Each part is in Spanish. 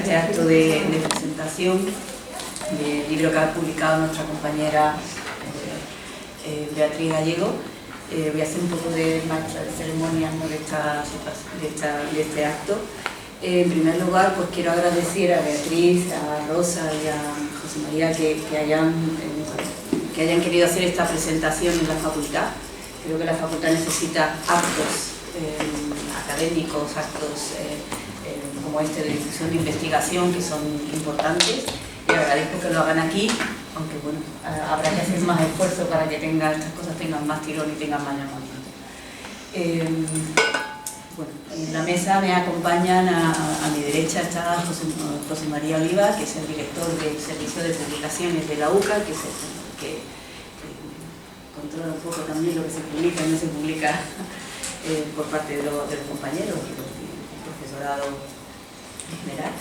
este acto de presentación del libro que ha publicado nuestra compañera Beatriz Gallego. Voy a hacer un poco de maestra de ceremonias, ¿no?, de este acto. En primer lugar, pues quiero agradecer a Beatriz, a Rosa y a José María que hayan querido hacer esta presentación en la facultad. Creo que la facultad necesita actos académicos, actos como este de difusión de investigación, que son importantes. Y agradezco que lo hagan aquí, aunque bueno, habrá que hacer más esfuerzo para que estas cosas tengan más tirón y tengan más llamamiento. Bueno, en la mesa me acompañan a mi derecha está José María Oliva, que es el director del Servicio de Publicaciones de la UCA, que es el que controla un poco también lo que se publica y no se publica por parte de los compañeros y del profesorado en general.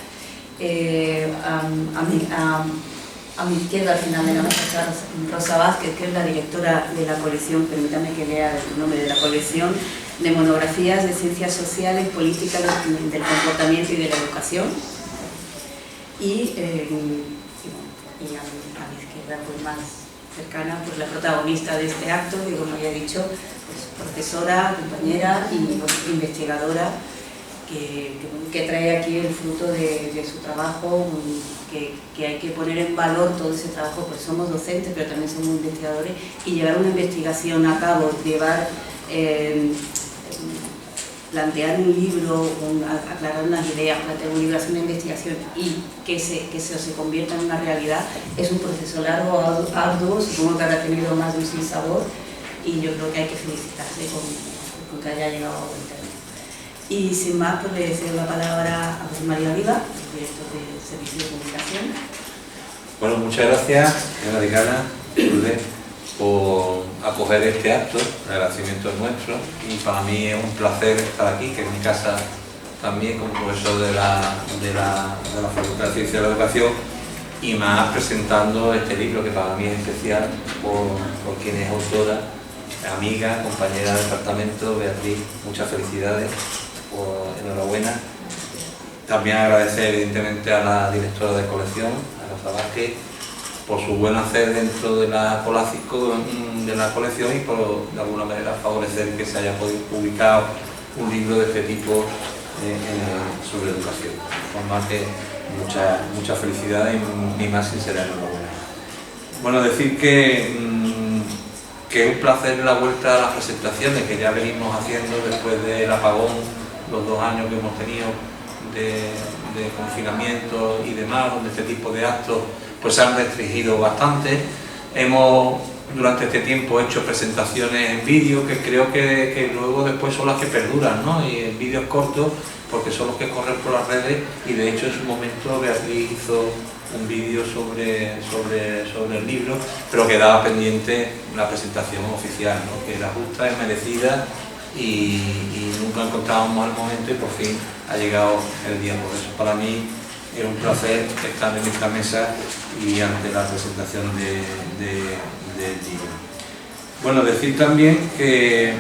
A mi izquierda, al final de la mesa, está Rosa Vázquez, que es la directora de la colección, permítame que lea el nombre de la colección, de monografías de ciencias sociales, políticas del comportamiento y de la educación. Y a mi izquierda, pues más cercana, pues la protagonista de este acto, que como ya he dicho, pues profesora, compañera y pues, investigadora, que trae aquí el fruto de su trabajo, que hay que poner en valor todo ese trabajo, pues somos docentes, pero también somos investigadores, y llevar una investigación a cabo, plantear un libro, aclarar unas ideas, plantear un libro, hacer una investigación y que se convierta en una realidad, es un proceso largo, arduo, supongo que habrá tenido más de un sinsabor, y yo creo que hay que felicitarse con que haya llegado a buen término. Y sin más, pues le cedo la palabra a José María Oliva, director del Servicio de Comunicación. Bueno, muchas gracias, señora decana, por acoger este acto. El agradecimiento es nuestro y para mí es un placer estar aquí, que es mi casa también como profesor de la Facultad de Ciencias de la Educación, y más presentando este libro que para mí es especial por quien es autora, amiga, compañera de departamento, Beatriz. Muchas felicidades, enhorabuena. También agradecer evidentemente a la directora de colección, a Rosa Vázquez, por su buen hacer dentro de la colección y por de alguna manera favorecer que se haya podido publicar un libro de este tipo sobre educación. Por más que muchas felicidades y mi más sincera enhorabuena. Bueno, decir que es un placer la vuelta a las presentaciones que ya venimos haciendo después del apagón, los 2 años que hemos tenido de confinamiento y demás, donde este tipo de actos pues se han restringido bastante. Hemos durante este tiempo hecho presentaciones en vídeo que creo que luego después son las que perduran, ¿no? Y en vídeos cortos, porque son los que corren por las redes, y de hecho en su momento Beatriz hizo un vídeo sobre el libro, pero quedaba pendiente la presentación oficial, ¿no?, que era justa, es merecida y nunca encontrábamos el momento y por fin ha llegado el día. Por eso para mí es un placer estar en esta mesa y ante la presentación del libro. Bueno, decir también que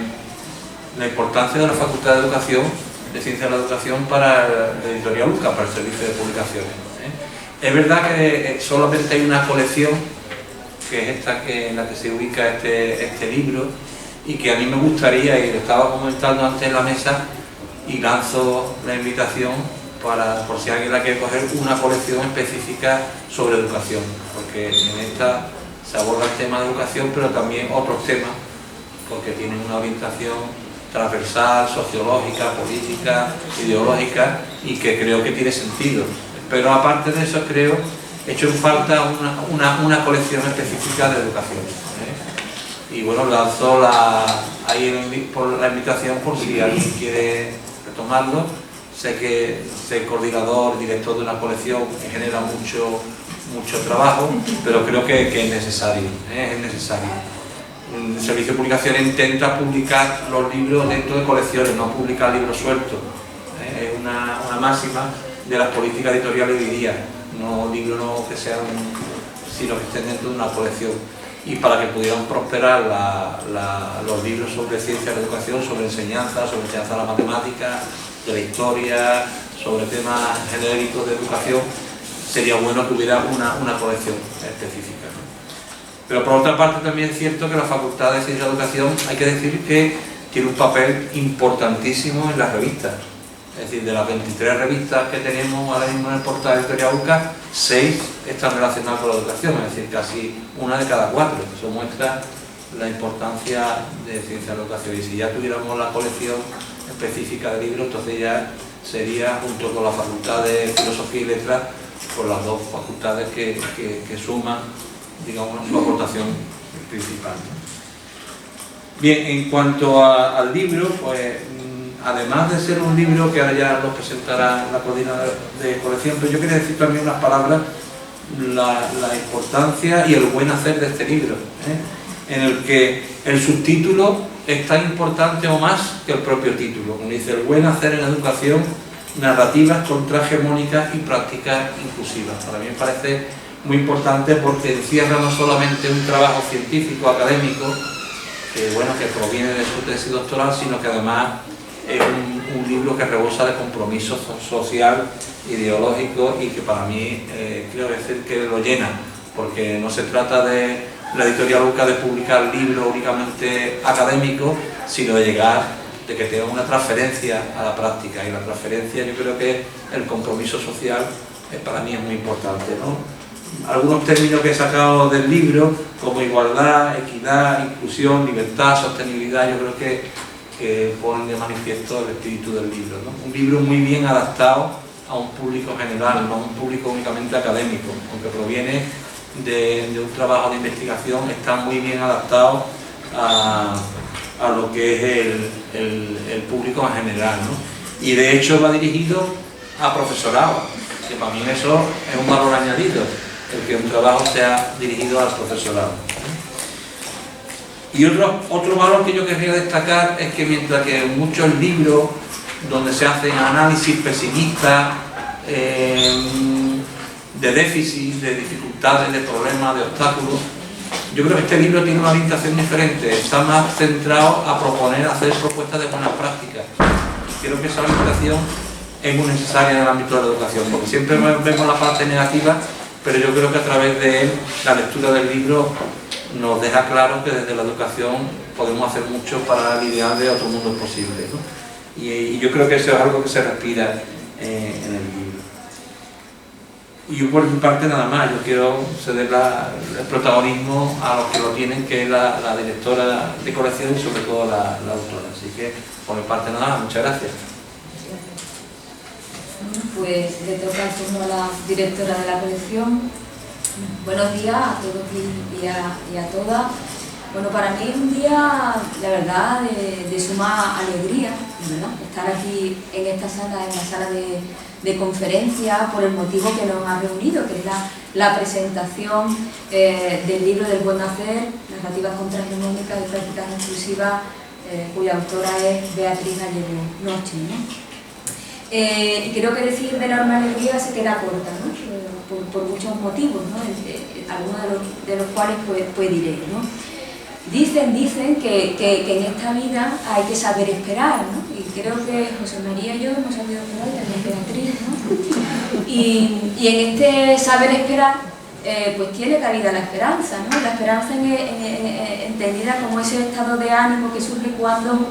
la importancia de la Facultad de Educación, de Ciencias de la Educación para la editorial UCA, para el Servicio de Publicaciones. Es verdad que solamente hay una colección, que es esta en la que se ubica este libro, y que a mí me gustaría, y lo estaba comentando antes en la mesa, y lanzo la invitación por si alguien la quiere coger, una colección específica sobre educación, porque en esta se aborda el tema de educación, pero también otros temas, porque tienen una orientación transversal, sociológica, política, ideológica, y que creo que tiene sentido. Pero aparte de eso, creo, he hecho en falta una colección específica de educación. Y bueno, lanzo por la invitación por si alguien quiere retomarlo. Sé que ser coordinador, director de una colección genera mucho trabajo, pero creo que es necesario, es necesario. El Servicio de Publicaciones intenta publicar los libros dentro de colecciones, no publicar libros sueltos. Es una máxima de las políticas editoriales hoy día, no libros que sean, sino que estén dentro de una colección. y para que pudieran prosperar los libros sobre ciencia de la educación, sobre enseñanza de la matemática, de la historia, sobre temas genéricos de educación, sería bueno que hubiera una colección específica, ¿no? Pero por otra parte también es cierto que la Facultad de Ciencia de Educación, hay que decir que tiene un papel importantísimo en las revistas. Es decir, de las 23 revistas que tenemos ahora mismo en el portal Editorial UCA, 6 están relacionadas con la educación, es decir, casi una de cada 4. Eso muestra la importancia de ciencia de la educación. Y si ya tuviéramos la colección específica de libros, entonces ya sería, junto con la Facultad de Filosofía y Letras, por las dos facultades que suman, digamos, su aportación principal. Bien, en cuanto al libro, pues además de ser un libro que ahora ya lo presentará la coordinadora de colección, pero yo quería decir también unas palabras, la importancia y el buen hacer de este libro, en el que el subtítulo es tan importante o más que el propio título. Como dice, el buen hacer en la educación, narrativas contrahegemónicas y prácticas inclusivas. Para mí me parece muy importante porque encierra no solamente un trabajo científico, académico, que proviene de su tesis doctoral, sino que además es un libro que rebosa de compromiso social, ideológico, y que para mí quiero decir que lo llena, porque no se trata de la Editorial UCA de publicar libros únicamente académicos, sino de que tenga una transferencia a la práctica, y la transferencia, yo creo que el compromiso social para mí es muy importante, ¿no? Algunos términos que he sacado del libro, como igualdad, equidad, inclusión, libertad, sostenibilidad, yo creo que ponen de manifiesto el espíritu del libro, ¿no? Un libro muy bien adaptado a un público general, no a un público únicamente académico, aunque proviene de un trabajo de investigación, está muy bien adaptado a lo que es el público en general, ¿no? Y de hecho va dirigido a profesorado, que para mí eso es un valor añadido, el que un trabajo sea dirigido al profesorado. Y otro valor que yo querría destacar es que mientras que en muchos libros donde se hacen análisis pesimistas de déficit, de dificultades, de problemas, de obstáculos, yo creo que este libro tiene una orientación diferente, está más centrado a proponer, a hacer propuestas de buenas prácticas. Y creo que esa orientación es muy necesaria en el ámbito de la educación, porque siempre vemos la parte negativa, pero yo creo que a través de él, la lectura del libro nos deja claro que desde la educación podemos hacer mucho para el ideal de otro mundo posible, ¿no? Y yo creo que eso es algo que se respira en el libro. Y yo por mi parte nada más, yo quiero ceder el protagonismo a los que lo tienen, que es la directora de colección y sobre todo la autora. Así que por mi parte nada más, muchas gracias. Pues le toca el turno a la directora de la colección. Buenos días a todos y a todas. Bueno, para mí es un día, la verdad, de suma alegría, ¿verdad? Estar aquí en esta sala, en la sala de conferencia, por el motivo que nos ha reunido, que es la presentación del libro del buen hacer, narrativas contrahegemónicas y prácticas inclusivas, cuya autora es Beatriz Gallego Noche, ¿no? Y creo que decir de enorme alegría se queda corta, ¿no? Por muchos motivos, ¿no? Algunos de los cuales pues diré, ¿no? Dicen que en esta vida hay que saber esperar, ¿no? Y creo que José María y yo hemos sabido esperar, y también Beatriz, ¿no? Y en este saber esperar, pues tiene cabida la esperanza, ¿no? La esperanza entendida como ese estado de ánimo que surge cuando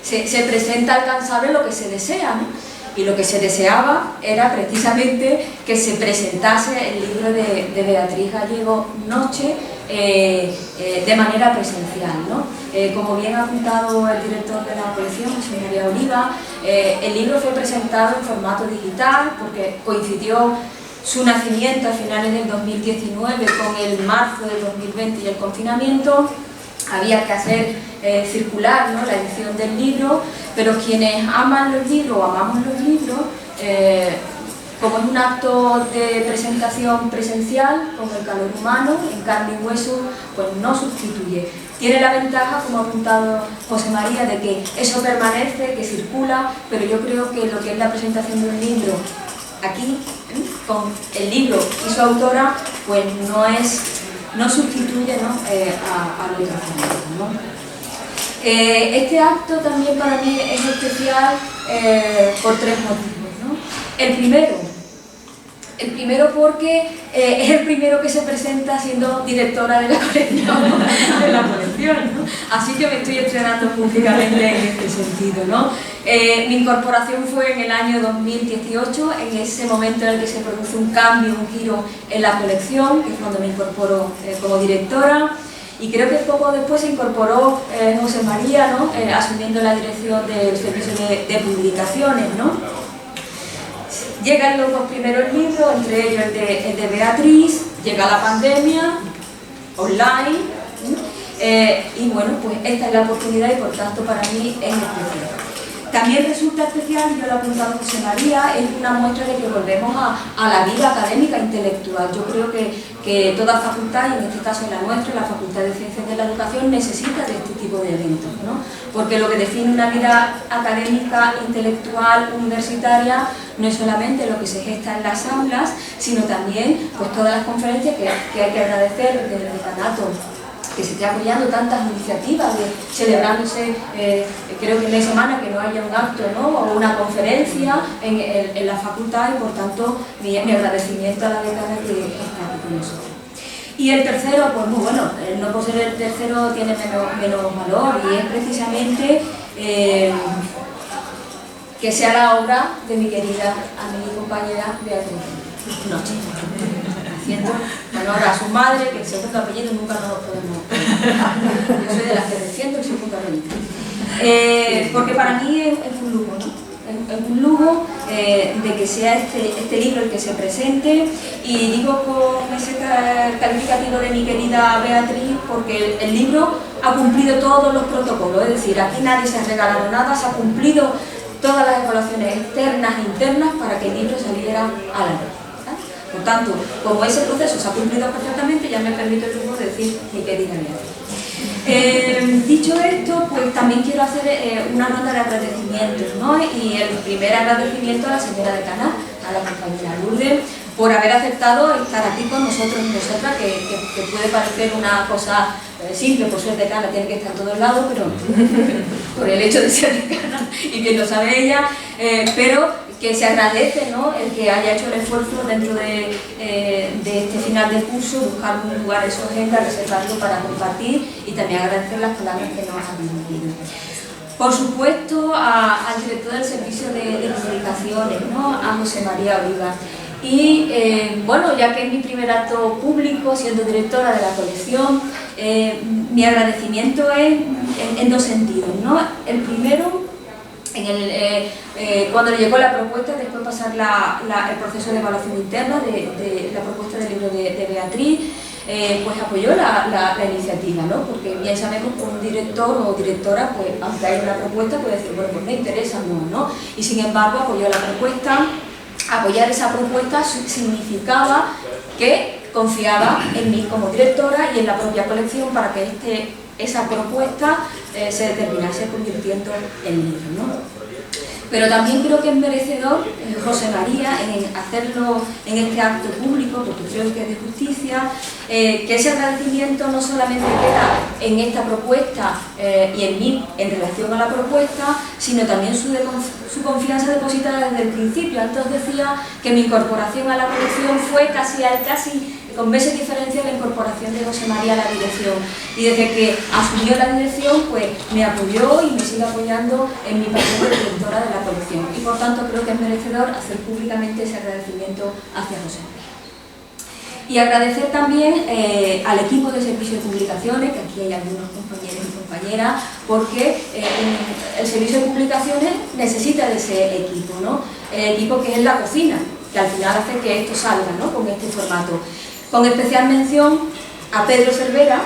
se presenta alcanzable lo que se desea, ¿no? Y lo que se deseaba era precisamente que se presentase el libro de Beatriz Gallego Noche de manera presencial, ¿no? Como bien ha apuntado el director de la colección, José María Oliva, el libro fue presentado en formato digital porque coincidió su nacimiento a finales del 2019 con el marzo del 2020 y el confinamiento. Había que hacer circular, ¿no?, la edición del libro, pero quienes aman los libros o amamos los libros, como es un acto de presentación presencial, con el calor humano, en carne y hueso, pues no sustituye. Tiene la ventaja, como ha apuntado José María, de que eso permanece, que circula, pero yo creo que lo que es la presentación de un libro aquí, con el libro y su autora, pues no es no sustituye, ¿no? al otro género, ¿no? Este acto también para mí es especial por tres motivos, ¿no? El primero porque es el primero que se presenta siendo directora de la colección, ¿no? Así que me estoy estrenando públicamente en este sentido, ¿no? Mi incorporación fue en el año 2018, en ese momento en el que se produce un cambio, un giro en la colección, que es cuando me incorporo como directora. Y creo que poco después se incorporó José María, ¿no? Asumiendo la dirección del servicio de publicaciones, ¿no? Llegan los dos primeros libros, entre ellos el de Beatriz, llega la pandemia, online, y bueno, pues esta es la oportunidad y por tanto para mí es especial. También resulta especial, yo lo he apuntado a José María, es una muestra de que volvemos a la vida académica intelectual. Yo creo que toda facultad, y en este caso la nuestra, la Facultad de Ciencias de la Educación, necesita de este tipo de eventos, ¿no? Porque lo que define una vida académica, intelectual, universitaria, no es solamente lo que se gesta en las aulas, sino también pues, todas las conferencias que hay que agradecer desde el decanato, que se esté apoyando tantas iniciativas, celebrándose, creo que en la semana que no haya un acto, ¿no? O una conferencia en la facultad, y por tanto mi agradecimiento a la decana que está aquí con nosotros. Y el tercero, pues muy bueno, no por ser el tercero tiene menos valor, y es precisamente que sea la obra de mi querida amiga y compañera Beatriz Noche. Haciendo honor a su madre, que el segundo apellido nunca nos lo podemos. Yo soy de las que defiendo el segundo apellido. Porque para mí es un lujo, ¿no? Es un lujo de que sea este libro el que se presente, y digo con ese calificativo de mi querida Beatriz porque el libro ha cumplido todos los protocolos, es decir, aquí nadie se ha regalado nada, se ha cumplido todas las evaluaciones externas e internas para que el libro saliera a la luz. Por tanto, como ese proceso se ha cumplido perfectamente, ya me permito el lujo de decir mi querida Beatriz. Dicho esto, pues también quiero hacer una nota de agradecimientos, ¿no? Y el primer agradecimiento a la señora decana, a la compañera Lourdes, por haber aceptado estar aquí con nosotros y nosotras, que puede parecer una cosa simple, por ser decana tiene que estar en todos lados, pero por el hecho de ser decana, y que lo sabe ella, pero que se agradece, ¿no? El que haya hecho el esfuerzo dentro de este final de curso, buscar un lugar en su agenda, reservarlo para compartir, y también agradecer las palabras que nos han dirigido. Por supuesto, al director del servicio de comunicaciones, ¿no? A José María Oliva. Y bueno, ya que es mi primer acto público siendo directora de la colección, mi agradecimiento es en dos sentidos, ¿no? El primero, cuando le llegó la propuesta, después pasar el proceso de evaluación interna de la propuesta del libro de Beatriz, pues apoyó la iniciativa, ¿no? Porque bien sabemos que un director o directora, pues aunque haya una propuesta, puede decir, bueno, pues me interesa, no. Y sin embargo apoyó la propuesta. Apoyar esa propuesta significaba que confiaba en mí como directora y en la propia colección para que esa propuesta se terminase convirtiendo en libro, ¿no? Pero también creo que es merecedor José María en hacerlo en este acto público, porque creo que es de justicia, que ese agradecimiento no solamente queda en esta propuesta y en mí en relación a la propuesta, sino también su confianza depositada desde el principio. Antes decía que mi incorporación a la colección fue casi con meses de diferencia la incorporación de José María a la dirección, y desde que asumió la dirección pues me apoyó y me sigue apoyando en mi papel de directora de la colección, y por tanto creo que es merecedor hacer públicamente ese agradecimiento hacia José María. Y agradecer también al equipo de servicio de publicaciones, que aquí hay algunos compañeros y compañeras, porque el servicio de publicaciones necesita de ese equipo, ¿no? El equipo que es la cocina, que al final hace que esto salga, ¿no? Con este formato. Con especial mención a Pedro Cervera,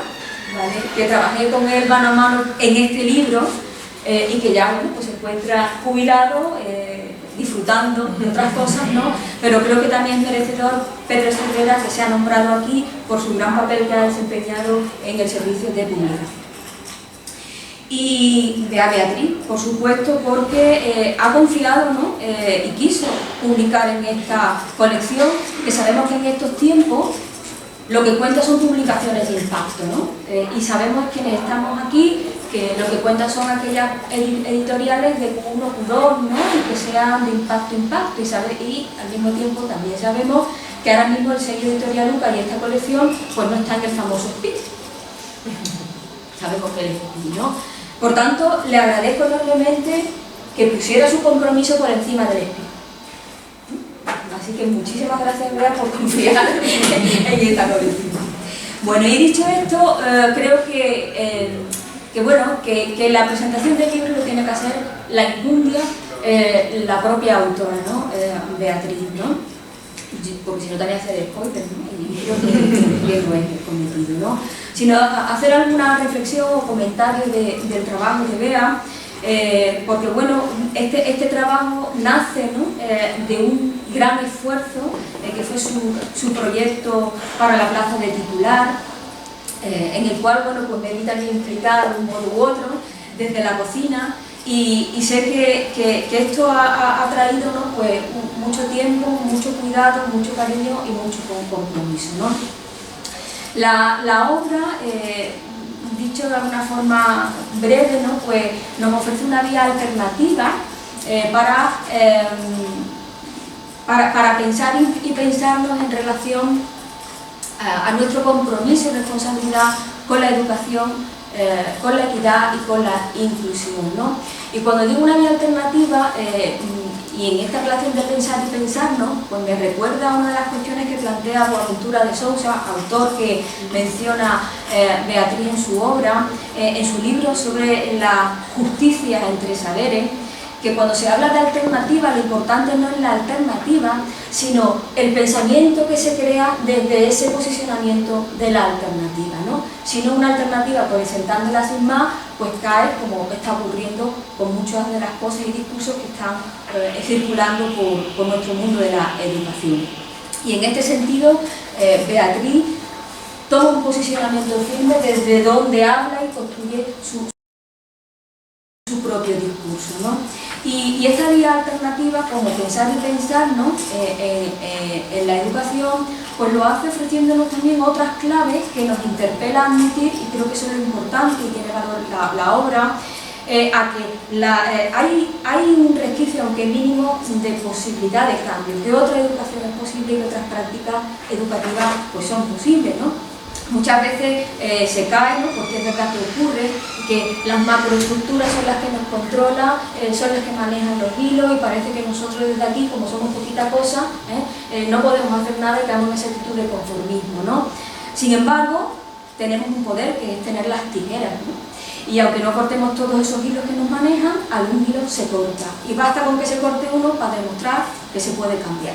¿vale? Que trabajé con él mano a mano en este libro, y que ya bueno, pues se encuentra jubilado, disfrutando de otras cosas, ¿no? Pero creo que también es merecedor Pedro Cervera que se ha nombrado aquí por su gran papel que ha desempeñado en el servicio de publicación. Y a Beatriz, por supuesto, porque ha confiado, ¿no? Y quiso publicar en esta colección, que sabemos que en estos tiempos lo que cuenta son publicaciones de impacto, ¿no? Y sabemos quienes estamos aquí que lo que cuentan son aquellas editoriales de Q1, Q2, ¿no? Y que sean de impacto, y al mismo tiempo también sabemos que ahora mismo el sello editorial UCA y esta colección pues no está en el famoso SPID. Sabemos que él es, ¿no? Por tanto, le agradezco enormemente que pusiera su compromiso por encima del SPID. Así que muchísimas gracias, Bea, por confiar en esta colección. Bueno, y dicho esto, creo que la presentación del libro lo tiene que hacer la enjundia, la propia autora, ¿no? Beatriz, ¿no? Porque si no también hacer spoiler, ¿no? Y creo que no es el cometido, ¿no? Sino hacer alguna reflexión o comentario del trabajo de Bea, porque bueno, este trabajo nace, ¿no? De un gran esfuerzo que fue su proyecto para la plaza de titular, en el cual, bueno, pues me vi también implicada de un modo u otro desde la cocina, y sé que esto ha traído, ¿no? Pues mucho tiempo, mucho cuidado, mucho cariño y mucho compromiso, ¿no? La obra, dicho de alguna forma breve, ¿no? Pues nos ofrece una vía alternativa para pensar y pensarnos en relación a nuestro compromiso y responsabilidad con la educación, con la equidad y con la inclusión, ¿no? Y cuando digo una vía alternativa, y en esta relación de pensar y pensarnos, pues me recuerda a una de las cuestiones que plantea Boaventura de Sousa, autor que menciona Beatriz en su obra, en su libro sobre la justicia entre saberes, que cuando se habla de alternativa, lo importante no es la alternativa, sino el pensamiento que se crea desde ese posicionamiento de la alternativa, ¿no? Si no una alternativa, pues sentándola sin más, pues cae, como está ocurriendo con muchas de las cosas y discursos que están circulando por nuestro mundo de la educación. Y en este sentido, Beatriz toma un posicionamiento firme desde donde habla y construye su propio discurso, ¿no? Y esta vía alternativa, como pensar y pensar, ¿no? En la educación, pues lo hace ofreciéndonos también otras claves que nos interpela a admitir, y creo que eso es lo importante y tiene valor la obra, a que hay un resquicio, aunque mínimo, de posibilidad de cambio, que otra educación es posible y que otras prácticas educativas pues son posibles, ¿no? Muchas veces se cae, ¿no? Porque es verdad que ocurre que las macroestructuras son las que nos controlan, son las que manejan los hilos, y parece que nosotros desde aquí, como somos poquita cosa, no podemos hacer nada y quedamos en esa actitud de conformismo, ¿no? Sin embargo, tenemos un poder que es tener las tijeras, ¿no? Y aunque no cortemos todos esos hilos que nos manejan, algún hilo se corta, y basta con que se corte uno para demostrar que se puede cambiar.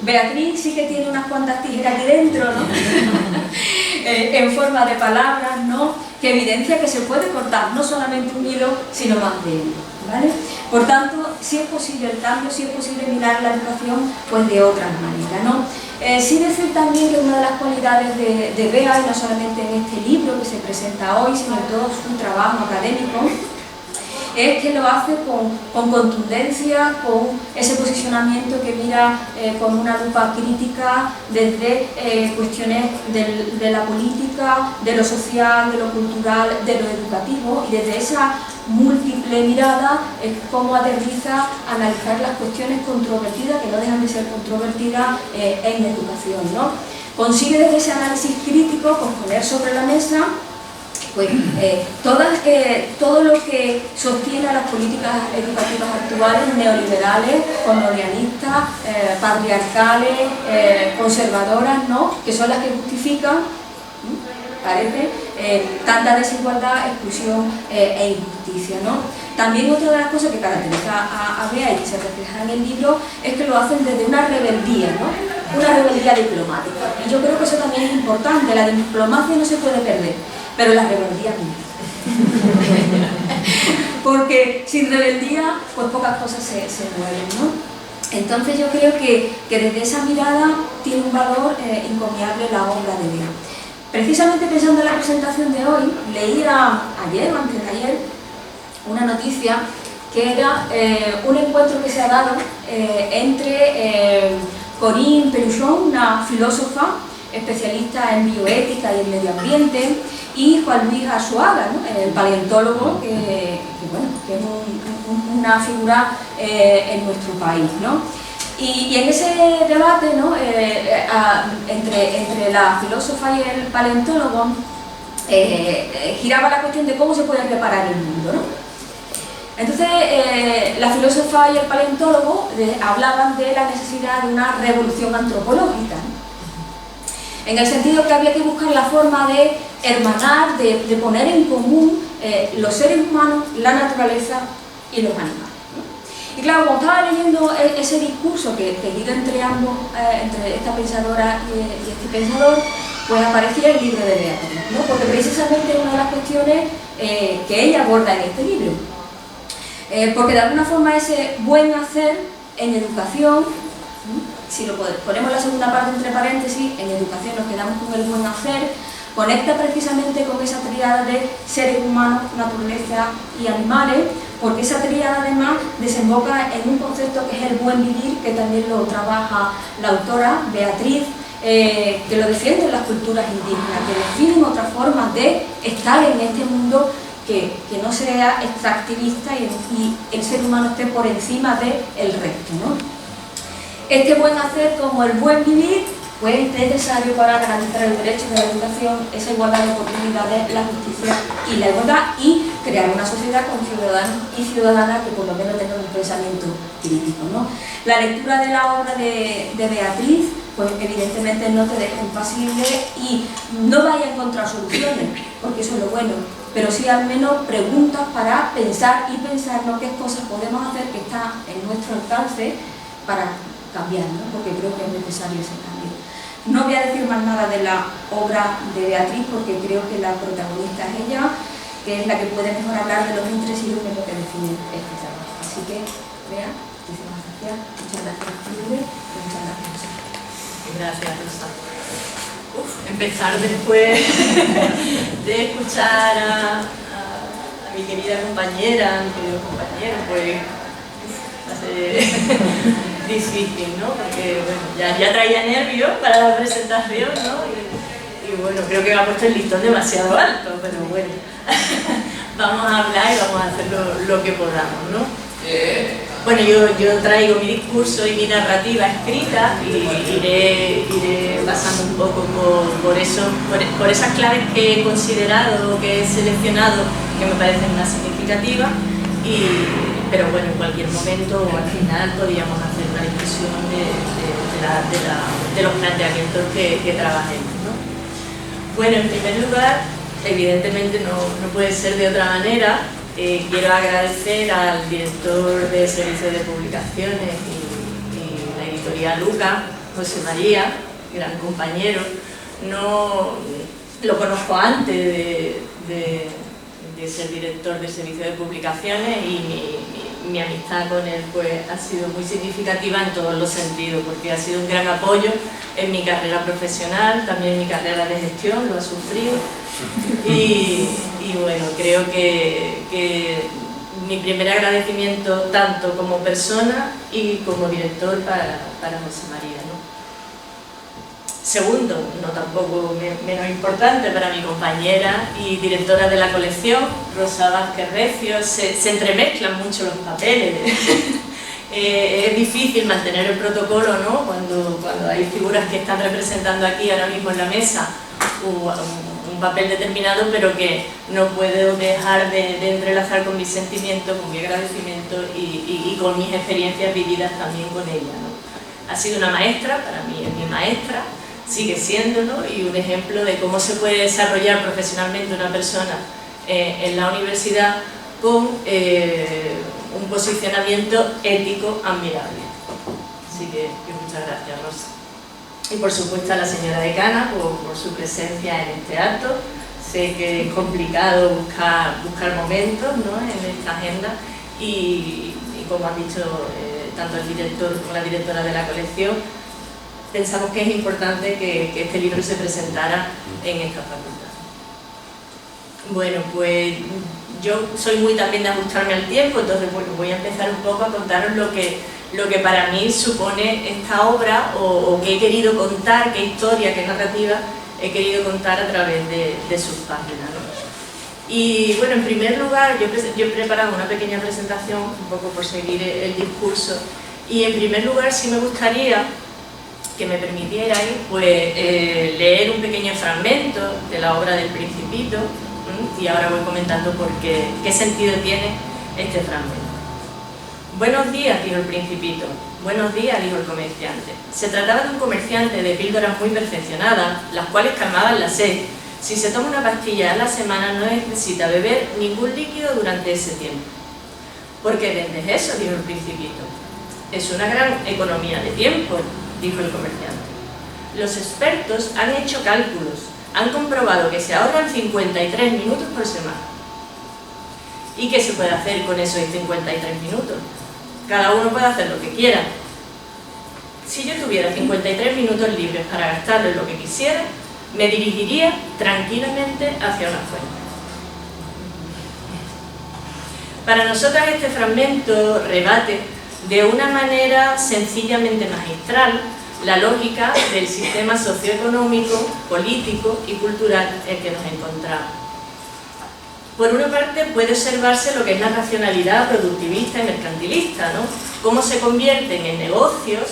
Beatriz sí que tiene unas cuantas tijeras aquí dentro, ¿no? En forma de palabras, ¿no? Que evidencia que se puede cortar no solamente un hilo, sino más de uno, ¿vale? Por tanto, sí es posible el cambio, sí es posible mirar la educación pues de otras maneras, ¿no? Sí decir también que una de las cualidades de Bea, y no solamente en este libro que se presenta hoy, sino en todo su trabajo académico, es que lo hace con contundencia, con ese posicionamiento que mira con una lupa crítica desde cuestiones de la política, de lo social, de lo cultural, de lo educativo, y desde esa múltiple mirada es como aterriza a analizar las cuestiones controvertidas, que no dejan de ser controvertidas en educación, ¿no? Consigue desde ese análisis crítico pues, poner sobre la mesa pues, todo lo que sostiene a las políticas educativas actuales, neoliberales, colonialistas, patriarcales, conservadoras, ¿no? Que son las que justifican, parece, tanta desigualdad, exclusión e injusticia, ¿no? También otra de las cosas que caracteriza a Bea y que se refleja en el libro es que lo hacen desde una rebeldía, ¿no? Una rebeldía diplomática. Y yo creo que eso también es importante. La diplomacia no se puede perder, pero la rebeldía no. Porque sin rebeldía, pues pocas cosas se mueven, ¿no? Entonces yo creo que desde esa mirada tiene un valor encomiable la obra de Bea. Precisamente pensando en la presentación de hoy, leí ayer o antes de ayer una noticia que era un encuentro que se ha dado entre Corinne Peluchon, una filósofa especialista en bioética y en medio ambiente, y Juan Luis Arzuaga, ¿no? El paleontólogo, que es una figura en nuestro país, ¿no? Y en ese debate, ¿no? Entre la filósofa y el paleontólogo, giraba la cuestión de cómo se puede reparar el mundo, ¿no? Entonces, la filósofa y el paleontólogo hablaban de la necesidad de una revolución antropológica, ¿no? En el sentido que había que buscar la forma de hermanar, de poner en común los seres humanos, la naturaleza y los animales, ¿no? Y claro, cuando estaba leyendo ese discurso que gira entre ambos, entre esta pensadora y este pensador, pues aparecía el libro de Beatriz, ¿no? Porque precisamente es una de las cuestiones que ella aborda en este libro. Porque de alguna forma ese buen hacer en educación, ¿no? Si lo ponemos la segunda parte entre paréntesis, en educación nos quedamos con el buen hacer, conecta precisamente con esa tríada de seres humanos, naturaleza y animales, porque esa tríada además desemboca en un concepto que es el buen vivir, que también lo trabaja la autora Beatriz, que lo defiende en las culturas indígenas, que definen otras formas de estar en este mundo que no sea extractivista y el ser humano esté por encima del resto, ¿no? Este buen hacer como el buen vivir pues es necesario para garantizar el derecho de la educación, esa igualdad de oportunidades, la justicia y la igualdad, y crear una sociedad con ciudadanos y ciudadanas que por lo menos tengan un pensamiento crítico, ¿no? La lectura de la obra de Beatriz pues evidentemente no te deja impasible y no vaya a encontrar soluciones, porque eso es lo bueno, pero sí al menos preguntas para pensar y pensarnos qué cosas podemos hacer que está en nuestro alcance para cambiar, ¿no? Porque creo que es necesario ese cambio. No voy a decir más nada de la obra de Beatriz porque creo que la protagonista es ella, que es la que puede mejor hablar de los intereses y lo que define este trabajo. Así que, Bea, muchísimas gracias. Muchas gracias, Julio, y muchas gracias. Gracias, Rosa. Empezar después de escuchar a mi querida compañera, a mi querido compañero, pues va a ser difícil, ¿no? Porque bueno, ya traía nervios para la presentación, ¿no? Y bueno, creo que me ha puesto el listón demasiado alto, pero bueno, vamos a hablar y vamos a hacer lo que podamos, ¿no? Bueno, yo traigo mi discurso y mi narrativa escrita y iré pasando un poco por esas claves que he considerado, que he seleccionado, que me parecen más significativas, pero bueno, en cualquier momento o al final podríamos hacer una discusión de los planteamientos que trabajemos, ¿no? Bueno, en primer lugar, evidentemente no puede ser de otra manera. Quiero agradecer al director de Servicio de Publicaciones y la editorial Luca, José María, gran compañero. No lo conozco antes de ser director de Servicio de Publicaciones y mi amistad con él pues ha sido muy significativa en todos los sentidos, porque ha sido un gran apoyo en mi carrera profesional, también en mi carrera de gestión, lo ha sufrido. Y bueno, creo que mi primer agradecimiento tanto como persona y como director para José María, ¿no? Segundo, no tampoco menos importante, para mi compañera y directora de la colección, Rosa Vázquez Recio. Se entremezclan mucho los papeles. Es difícil mantener el protocolo, ¿no? Cuando hay figuras que están representando aquí ahora mismo en la mesa un papel determinado, pero que no puedo dejar de entrelazar con mis sentimientos, con mi agradecimiento y con mis experiencias vividas también con ella, ¿no? Ha sido una maestra, para mí es mi maestra, sigue siéndolo, y un ejemplo de cómo se puede desarrollar profesionalmente una persona en la universidad con un posicionamiento ético admirable. Así que muchas gracias, Rosa. Y por supuesto a la señora decana por su presencia en este acto. Sé que es complicado buscar momentos, ¿no?, en esta agenda y como han dicho tanto el director como la directora de la colección, pensamos que es importante que este libro se presentara en esta facultad. Bueno, pues yo soy muy también de ajustarme al tiempo, entonces bueno, voy a empezar un poco a contaros lo lo que para mí supone esta obra o qué he querido contar, qué historia, qué narrativa he querido contar a través de sus páginas, ¿no? Y bueno, en primer lugar, yo he preparado una pequeña presentación, un poco por seguir el discurso, y en primer lugar sí me gustaría que me permitierais pues, leer un pequeño fragmento de la obra del Principito, y ahora voy comentando por qué sentido tiene este fragmento. Buenos días, dijo el Principito. Buenos días, dijo el comerciante. Se trataba de un comerciante de píldoras muy perfeccionadas, las cuales calmaban la sed. Si se toma una pastilla a la semana no necesita beber ningún líquido durante ese tiempo. ¿Por qué vendes eso?, dijo el Principito. Es una gran economía de tiempo, dijo el comerciante. Los expertos han hecho cálculos, han comprobado que se ahorran 53 minutos por semana. ¿Y qué se puede hacer con esos 53 minutos? Cada uno puede hacer lo que quiera. Si yo tuviera 53 minutos libres para gastarlo en lo que quisiera, me dirigiría tranquilamente hacia una fuente. Para nosotras este fragmento rebate de una manera sencillamente magistral la lógica del sistema socioeconómico, político y cultural en el que nos encontramos. Por una parte puede observarse lo que es la racionalidad productivista y mercantilista, ¿no? Cómo se convierten en negocios,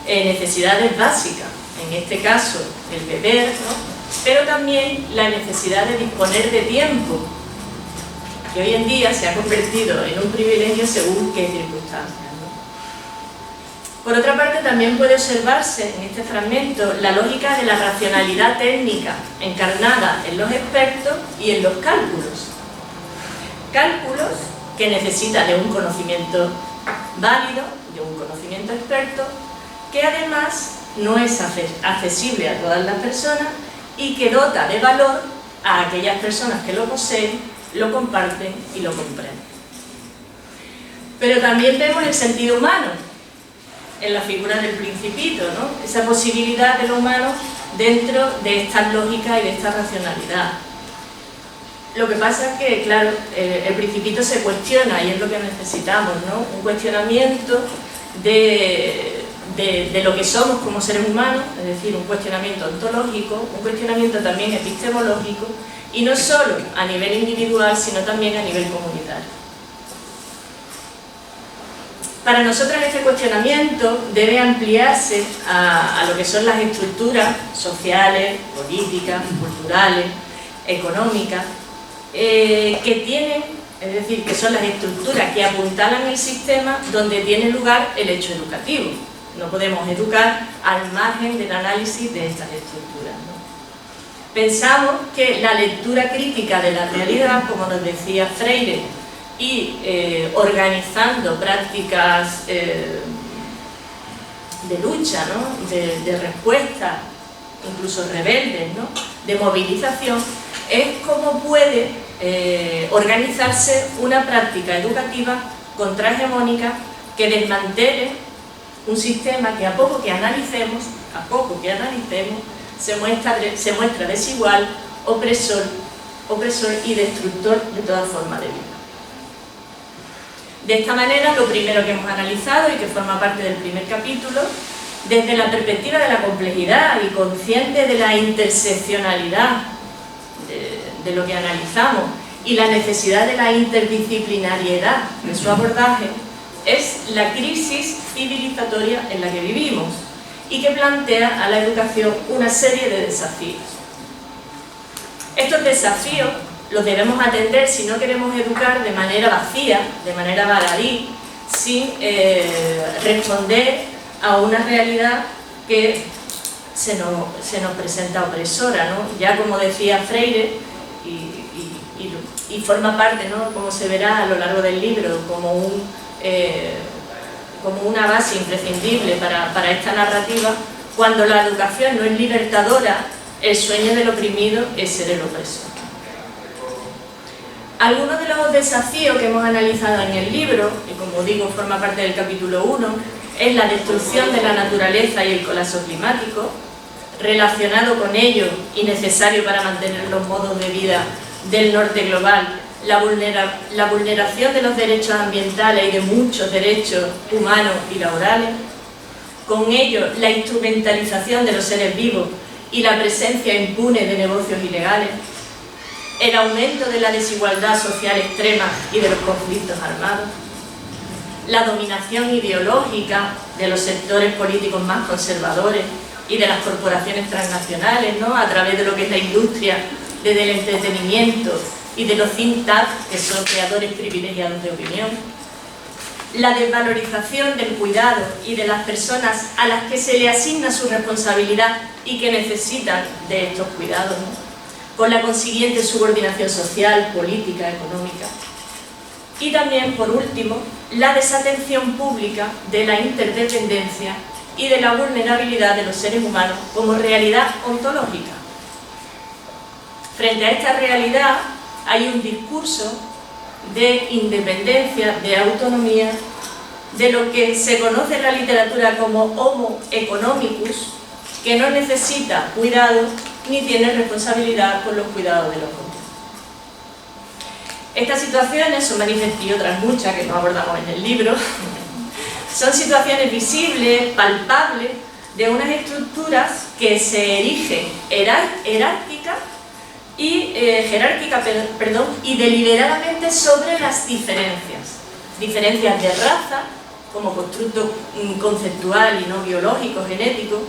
en necesidades básicas, en este caso el beber, ¿no? Pero también la necesidad de disponer de tiempo, que hoy en día se ha convertido en un privilegio según qué circunstancias, ¿no? Por otra parte, también puede observarse en este fragmento la lógica de la racionalidad técnica encarnada en los expertos y en los cálculos. Cálculos que necesitan de un conocimiento válido, de un conocimiento experto, que además no es accesible a todas las personas y que dota de valor a aquellas personas que lo poseen, lo comparten y lo comprenden. Pero también vemos el sentido humano en la figura del Principito, ¿no? Esa posibilidad de lo humano dentro de esta lógica y de esta racionalidad. Lo que pasa es que, claro, el Principito se cuestiona y es lo que necesitamos, ¿no? Un cuestionamiento de lo que somos como seres humanos, es decir, un cuestionamiento ontológico, un cuestionamiento también epistemológico, y no solo a nivel individual, sino también a nivel comunitario. Para nosotras este cuestionamiento debe ampliarse a lo que son las estructuras sociales, políticas, culturales, económicas, que tienen, es decir, que son las estructuras que apuntalan el sistema donde tiene lugar el hecho educativo. No podemos educar al margen del análisis de estas estructuras, ¿no? Pensamos que la lectura crítica de la realidad, como nos decía Freire, y organizando prácticas de lucha, ¿no? de respuesta, incluso rebeldes, ¿no? de movilización, es como puede organizarse una práctica educativa contrahegemónica que desmantele un sistema que a poco que analicemos, se muestra desigual, opresor y destructor de toda forma de vida. De esta manera, lo primero que hemos analizado y que forma parte del primer capítulo, desde la perspectiva de la complejidad y consciente de la interseccionalidad de lo que analizamos y la necesidad de la interdisciplinariedad de su abordaje, es la crisis civilizatoria en la que vivimos y que plantea a la educación una serie de desafíos. Estos desafíos los debemos atender si no queremos educar de manera vacía, de manera baladí, sin responder a una realidad que se nos presenta opresora, ¿no? Ya como decía Freire, y forma parte, ¿no? Como se verá a lo largo del libro, como una base imprescindible para esta narrativa, cuando la educación no es libertadora, el sueño del oprimido es ser el opresor. Algunos de los desafíos que hemos analizado en el libro, y como digo forma parte del capítulo 1, es la destrucción de la naturaleza y el colapso climático, relacionado con ello y necesario para mantener los modos de vida del norte global, la vulneración de los derechos ambientales y de muchos derechos humanos y laborales, con ello la instrumentalización de los seres vivos y la presencia impune de negocios ilegales, el aumento de la desigualdad social extrema y de los conflictos armados, la dominación ideológica de los sectores políticos más conservadores y de las corporaciones transnacionales, ¿no?, a través de lo que es la industria del entretenimiento y de los think tanks, que son creadores privilegiados de opinión, la desvalorización del cuidado y de las personas a las que se le asigna su responsabilidad y que necesitan de estos cuidados, ¿no?, con la consiguiente subordinación social, política, económica. Y también, por último, la desatención pública de la interdependencia y de la vulnerabilidad de los seres humanos como realidad ontológica. Frente a esta realidad hay un discurso de independencia, de autonomía, de lo que se conoce en la literatura como homo economicus, que no necesita cuidado ni tiene responsabilidad por los cuidados de los otros. Estas situaciones son y otras muchas que no abordamos en el libro, son situaciones visibles, palpables, de unas estructuras que se erigen jerárquicas y deliberadamente sobre las diferencias de raza, como constructo conceptual y no biológico, genético,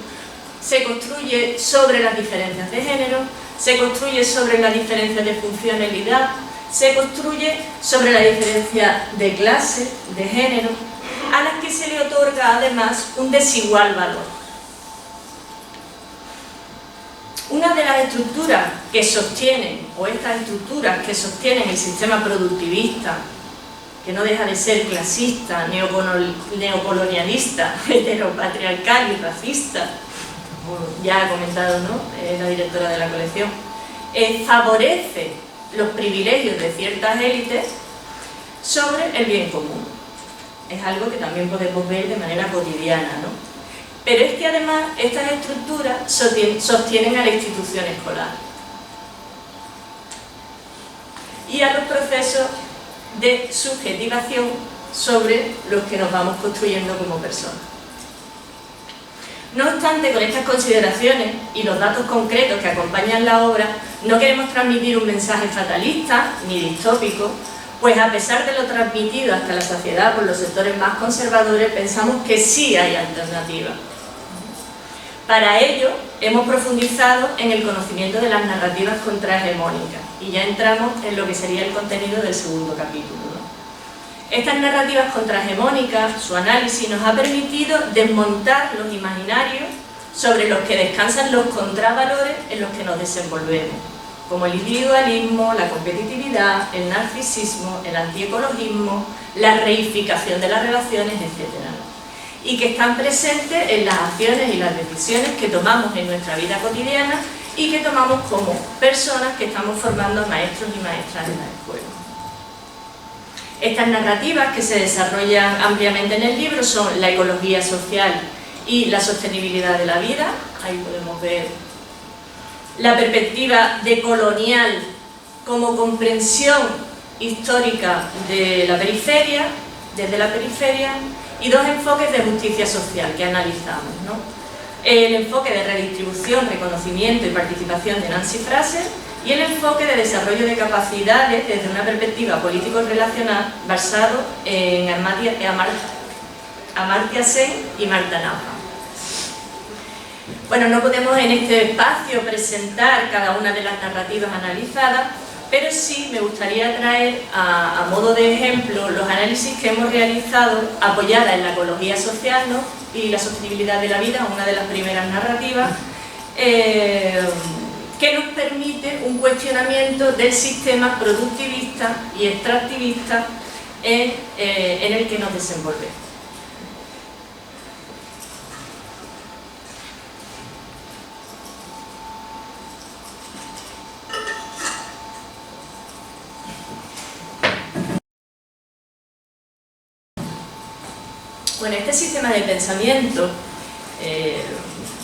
se construye sobre las diferencias de género, se construye sobre las diferencias de funcionalidad, se construye sobre la diferencia de clase, de género, a las que se le otorga además un desigual valor. Una de las estructuras que sostienen, o estas estructuras que sostienen el sistema productivista, que no deja de ser clasista, neocolonialista, heteropatriarcal y racista, como ya ha comentado, ¿no?, la directora de la colección, favorece los privilegios de ciertas élites sobre el bien común. Es algo que también podemos ver de manera cotidiana, ¿no? Pero es que además estas estructuras sostienen a la institución escolar y a los procesos de subjetivación sobre los que nos vamos construyendo como personas. No obstante, con estas consideraciones y los datos concretos que acompañan la obra, no queremos transmitir un mensaje fatalista ni distópico, pues a pesar de lo transmitido hasta la saciedad por los sectores más conservadores, pensamos que sí hay alternativas. Para ello, hemos profundizado en el conocimiento de las narrativas contrahegemónicas y ya entramos en lo que sería el contenido del segundo capítulo, ¿no? Estas narrativas contrahegemónicas, su análisis, nos ha permitido desmontar los imaginarios sobre los que descansan los contravalores en los que nos desenvolvemos, como el individualismo, la competitividad, el narcisismo, el antiecologismo, la reificación de las relaciones, etc., y que están presentes en las acciones y las decisiones que tomamos en nuestra vida cotidiana y que tomamos como personas que estamos formando maestros y maestras en la escuela. Estas narrativas, que se desarrollan ampliamente en el libro, son la ecología social y la sostenibilidad de la vida. Ahí podemos ver la perspectiva decolonial como comprensión histórica de la periferia, desde la periferia, y dos enfoques de justicia social que analizamos, ¿no? El enfoque de redistribución, reconocimiento y participación de Nancy Fraser y el enfoque de desarrollo de capacidades desde una perspectiva político-relacional basado en Amartya Sen y Marta Nussbaum. Bueno, no podemos en este espacio presentar cada una de las narrativas analizadas, pero sí me gustaría traer a modo de ejemplo los análisis que hemos realizado apoyadas en la ecología social, ¿no?, y la sostenibilidad de la vida, una de las primeras narrativas, que nos permite un cuestionamiento del sistema productivista y extractivista en el que nos desenvolvemos. Bueno, este sistema de pensamiento,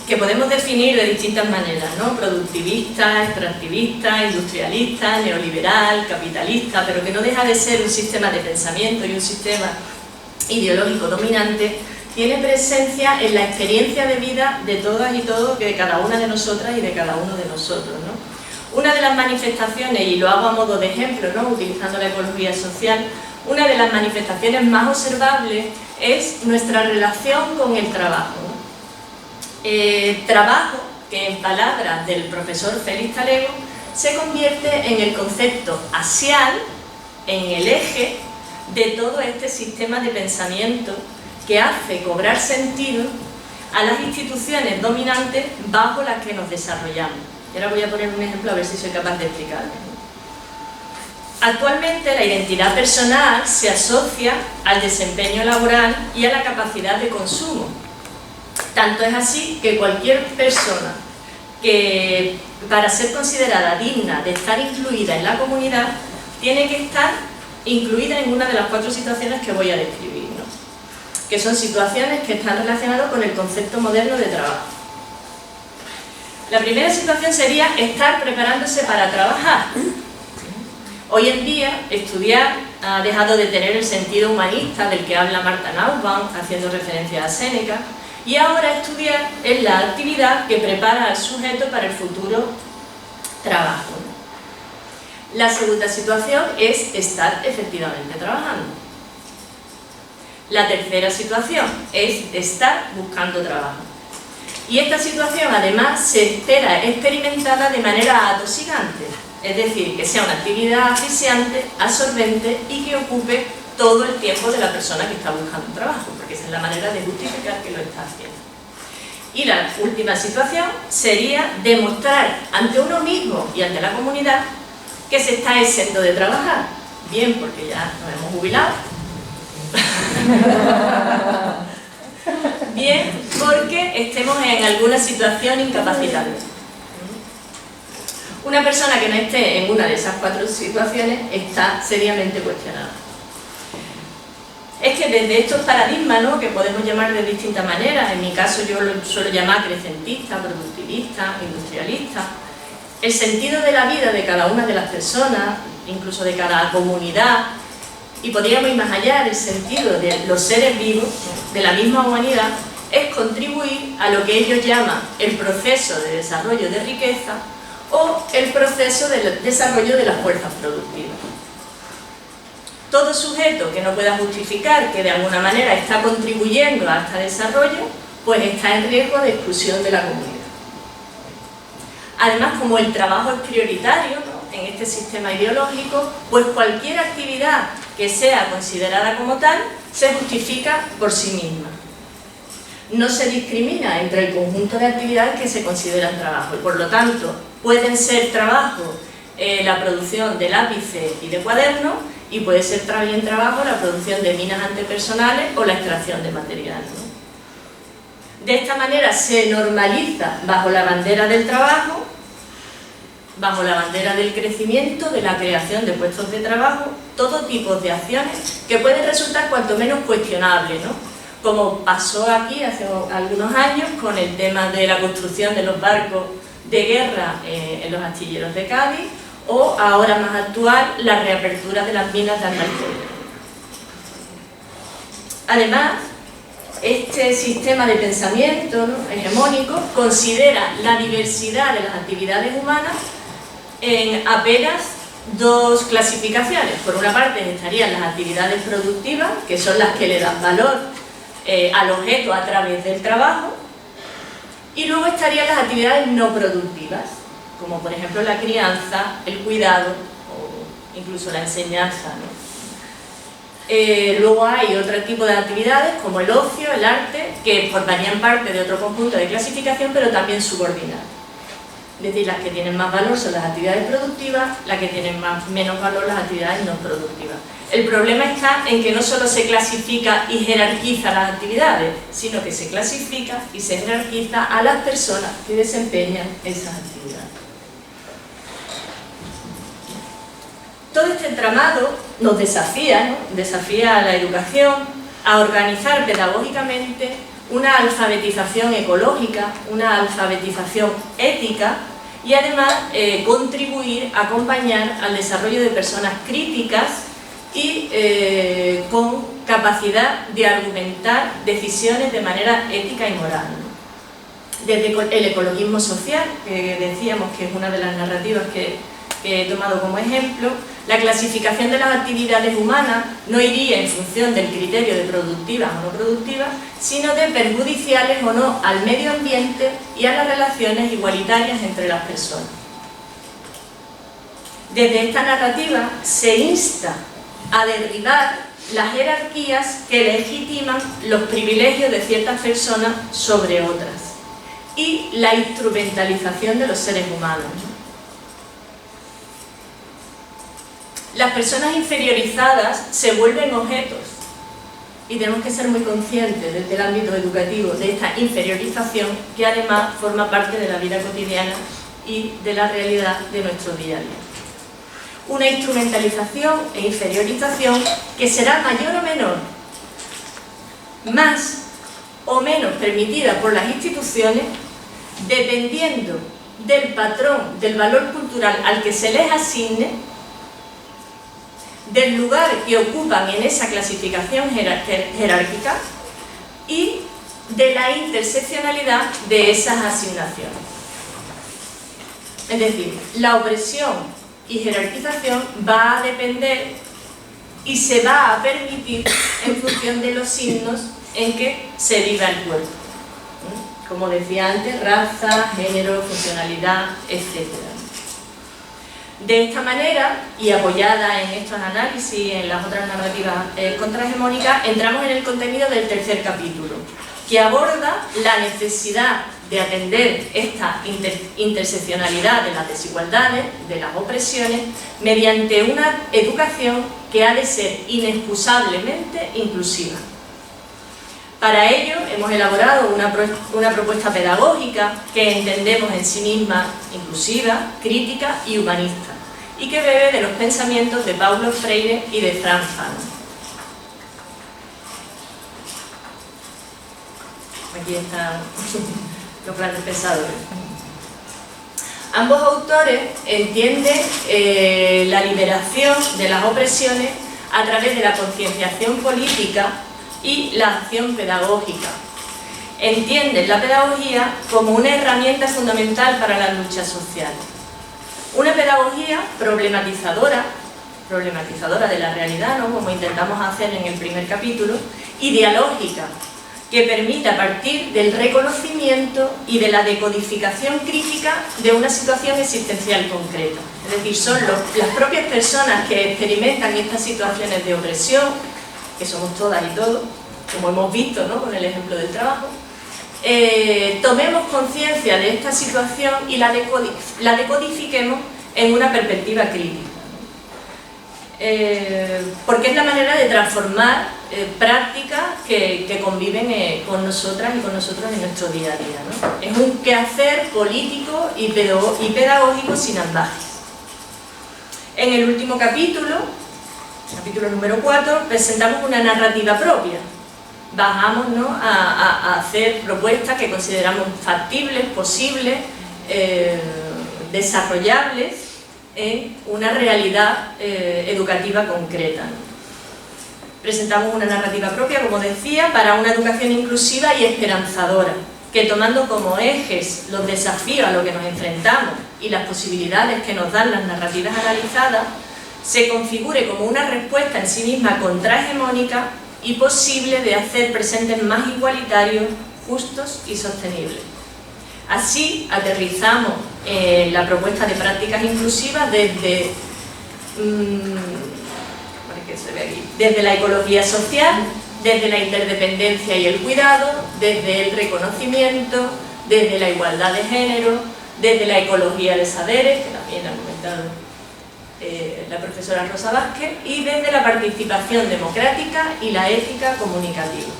que que podemos definir de distintas maneras, ¿no? Productivista, extractivista, industrialista, neoliberal, capitalista, pero que no deja de ser un sistema de pensamiento y un sistema ideológico dominante, tiene presencia en la experiencia de vida de todas y todos, de cada una de nosotras y de cada uno de nosotros, ¿no? Una de las manifestaciones, y lo hago a modo de ejemplo, ¿no? Utilizando la ecología social, una de las manifestaciones más observables es nuestra relación con el trabajo, ¿no? Trabajo que, en palabras del profesor Félix Talego, se convierte en el concepto axial, en el eje de todo este sistema de pensamiento que hace cobrar sentido a las instituciones dominantes bajo las que nos desarrollamos. Y ahora voy a poner un ejemplo a ver si soy capaz de explicarlo. Actualmente la identidad personal se asocia al desempeño laboral y a la capacidad de consumo. Tanto es así que cualquier persona que, para ser considerada digna de estar incluida en la comunidad, tiene que estar incluida en una de las 4 situaciones que voy a describir, ¿no? Que son situaciones que están relacionadas con el concepto moderno de trabajo. La primera situación sería estar preparándose para trabajar. Hoy en día, estudiar ha dejado de tener el sentido humanista del que habla Martha Nussbaum, haciendo referencia a Séneca, y ahora estudiar es la actividad que prepara al sujeto para el futuro trabajo. La segunda situación es estar efectivamente trabajando. La tercera situación es estar buscando trabajo. Y esta situación además se espera experimentada de manera atosigante, es decir, que sea una actividad asfixiante, absorbente y que ocupe todo el tiempo de la persona que está buscando trabajo, porque esa es la manera de justificar que lo está haciendo. Y la última situación sería demostrar ante uno mismo y ante la comunidad que se está exento de trabajar, bien porque ya nos hemos jubilado, bien porque estemos en alguna situación incapacitante. Una persona que no esté en una de esas 4 situaciones está seriamente cuestionada. Es que desde estos paradigmas, ¿no?, que podemos llamar de distintas maneras, en mi caso yo lo suelo llamar crecentista, productivista, industrialista, el sentido de la vida de cada una de las personas, incluso de cada comunidad, y podríamos ir más allá, el sentido de los seres vivos, de la misma humanidad, es contribuir a lo que ellos llaman el proceso de desarrollo de riqueza o el proceso de desarrollo de las fuerzas productivas. Todo sujeto que no pueda justificar que de alguna manera está contribuyendo a este desarrollo, pues está en riesgo de exclusión de la comunidad. Además, como el trabajo es prioritario, ¿no?, en este sistema ideológico, pues cualquier actividad que sea considerada como tal se justifica por sí misma. No se discrimina entre el conjunto de actividades que se consideran trabajo y, por lo tanto, pueden ser trabajo la producción de lápices y de cuadernos, y puede ser también trabajo la producción de minas antipersonales o la extracción de materiales, ¿no? De esta manera se normaliza bajo la bandera del trabajo, bajo la bandera del crecimiento, de la creación de puestos de trabajo, todo tipo de acciones que pueden resultar cuanto menos cuestionables, ¿no? Como pasó aquí hace algunos años con el tema de la construcción de los barcos de guerra en los astilleros de Cádiz, o ahora más actual, la reapertura de las minas de Andalcoya. Además, este sistema de pensamiento, ¿no?, hegemónico considera la diversidad de las actividades humanas en apenas 2 clasificaciones. Por una parte estarían las actividades productivas, que son las que le dan valor al objeto a través del trabajo, y luego estarían las actividades no productivas, como por ejemplo la crianza, el cuidado o incluso la enseñanza, ¿no? Luego hay otro tipo de actividades como el ocio, el arte, que formarían parte de otro conjunto de clasificación, pero también subordinadas. Es decir, las que tienen más valor son las actividades productivas, las que tienen menos valor las actividades no productivas. El problema está en que no solo se clasifica y jerarquiza las actividades, sino que se clasifica y se jerarquiza a las personas que desempeñan esas actividades. Todo este entramado nos desafía, ¿no?, desafía a la educación a organizar pedagógicamente una alfabetización ecológica, una alfabetización ética y además contribuir a acompañar al desarrollo de personas críticas y con capacidad de argumentar decisiones de manera ética y moral. Desde el ecologismo social, que decíamos que es una de las narrativas que he tomado como ejemplo, la clasificación de las actividades humanas no iría en función del criterio de productivas o no productivas, sino de perjudiciales o no al medio ambiente y a las relaciones igualitarias entre las personas. Desde esta narrativa se insta a derribar las jerarquías que legitiman los privilegios de ciertas personas sobre otras y la instrumentalización de los seres humanos. Las personas inferiorizadas se vuelven objetos y tenemos que ser muy conscientes desde el ámbito educativo de esta inferiorización que además forma parte de la vida cotidiana y de la realidad de nuestro día a día. Una instrumentalización e inferiorización que será mayor o menor, más o menos permitida por las instituciones, dependiendo del patrón, del valor cultural al que se les asigne, del lugar que ocupan en esa clasificación jerárquica y de la interseccionalidad de esas asignaciones. Es decir, la opresión y jerarquización va a depender y se va a permitir en función de los signos en que se viva el cuerpo. Como decía antes, raza, género, funcionalidad, etc. De esta manera, y apoyada en estos análisis y en las otras narrativas contrahegemónicas, entramos en el contenido del tercer capítulo, que aborda la necesidad de atender esta interseccionalidad de las desigualdades, de las opresiones, mediante una educación que ha de ser inexcusablemente inclusiva. Para ello hemos elaborado una propuesta pedagógica que entendemos en sí misma inclusiva, crítica y humanista, y que bebe de los pensamientos de Paulo Freire y de Franz Fanon. Aquí están los grandes pensadores. Ambos autores entienden la liberación de las opresiones a través de la concienciación política y la acción pedagógica. Entienden la pedagogía como una herramienta fundamental para las luchas sociales. Una pedagogía problematizadora de la realidad, ¿no?, como intentamos hacer en el primer capítulo, y dialógica, que permita partir del reconocimiento y de la decodificación crítica de una situación existencial concreta. Es decir, son las propias personas que experimentan estas situaciones de opresión, que somos todas y todos, como hemos visto, ¿no?, con el ejemplo del trabajo, tomemos conciencia de esta situación y la decodifiquemos en una perspectiva crítica. Porque es la manera de transformar prácticas que conviven con nosotras y con nosotros en nuestro día a día, ¿no? Es un quehacer político y pedagógico sin ambajes. En el último capítulo número 4, presentamos una narrativa propia. Bajamos, ¿no?, a hacer propuestas que consideramos factibles, posibles, desarrollables en una realidad educativa concreta, ¿no? Presentamos una narrativa propia, como decía, para una educación inclusiva y esperanzadora, que tomando como ejes los desafíos a los que nos enfrentamos y las posibilidades que nos dan las narrativas analizadas, se configure como una respuesta en sí misma contrahegemónica y posible de hacer presentes más igualitarios, justos y sostenibles. Así aterrizamos la propuesta de prácticas inclusivas desde la ecología social, desde la interdependencia y el cuidado, desde el reconocimiento, desde la igualdad de género, desde la ecología de saberes, que también ha comentado la profesora Rosa Vázquez, y desde la participación democrática y la ética comunicativa.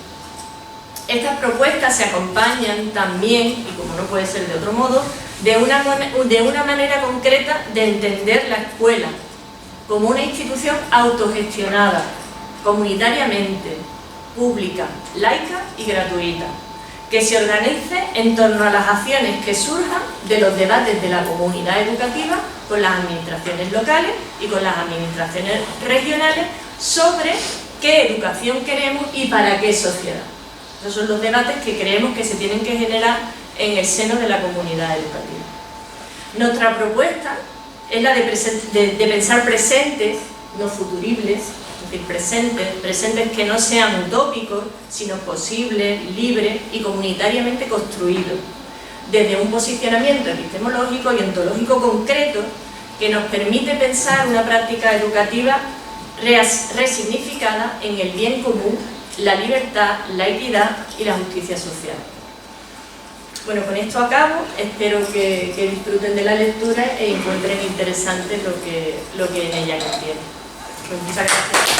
Estas propuestas se acompañan también, y como no puede ser de otro modo, de una manera concreta de entender la escuela como una institución autogestionada, comunitariamente, pública, laica y gratuita, que se organice en torno a las acciones que surjan de los debates de la comunidad educativa con las administraciones locales y con las administraciones regionales sobre qué educación queremos y para qué sociedad. Esos son los debates que creemos que se tienen que generar en el seno de la comunidad educativa. Nuestra propuesta es la de pensar presentes, no futuribles, es decir, presentes que no sean utópicos, sino posibles, libres y comunitariamente construidos, desde un posicionamiento epistemológico y ontológico concreto que nos permite pensar una práctica educativa resignificada en el bien común, la libertad, la equidad y la justicia social. Bueno, con esto acabo, espero que disfruten de la lectura e encuentren interesante lo que en ella contiene. Pues muchas gracias.